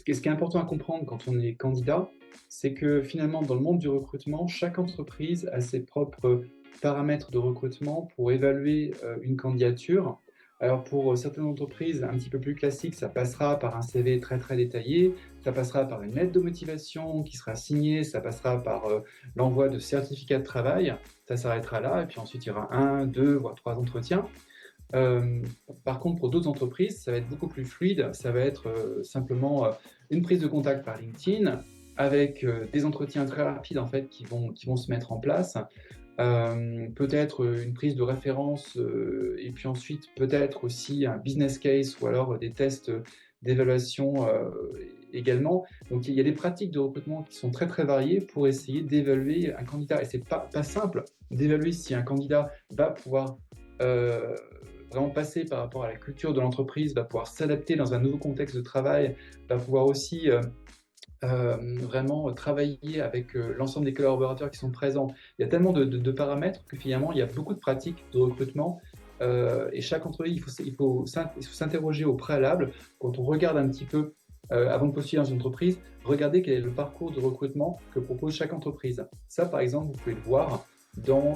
Ce qui est important à comprendre quand on est candidat, c'est que finalement, dans le monde du recrutement, chaque entreprise a ses propres paramètres de recrutement pour évaluer une candidature. Alors pour certaines entreprises un petit peu plus classiques, ça passera par un CV très très détaillé, ça passera par une lettre de motivation qui sera signée, ça passera par l'envoi de certificats de travail, ça s'arrêtera là, et puis ensuite il y aura un, deux, voire trois entretiens. Euh, Par contre, pour d'autres entreprises, ça va être beaucoup plus fluide. Ça va être simplement une prise de contact par LinkedIn avec des entretiens très rapides en fait qui vont se mettre en place. Peut-être une prise de référence et puis ensuite peut-être aussi un business case ou alors des tests d'évaluation également. Donc il y a des pratiques de recrutement qui sont très très variées pour essayer d'évaluer un candidat. Et c'est pas simple d'évaluer si un candidat va pouvoir euh, vraiment passer par rapport à la culture de l'entreprise, va pouvoir s'adapter dans un nouveau contexte de travail, va pouvoir aussi vraiment travailler avec l'ensemble des collaborateurs qui sont présents. Il y a tellement de paramètres que finalement, il y a beaucoup de pratiques de recrutement. Et chaque entreprise, il faut s'interroger au préalable quand on regarde un petit peu, avant de postuler dans une entreprise, regarder quel est le parcours de recrutement que propose chaque entreprise. Ça, par exemple, vous pouvez le voir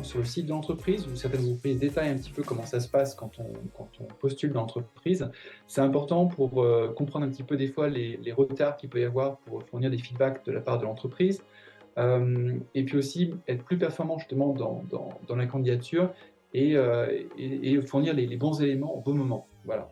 sur le site de l'entreprise, où certaines entreprises détaillent un petit peu comment ça se passe quand on postule dans l'entreprise. C'est important pour comprendre un petit peu des fois les retards qu'il peut y avoir pour fournir des feedbacks de la part de l'entreprise. Et puis aussi être plus performant justement dans la candidature et fournir les bons éléments au bon moment. Voilà.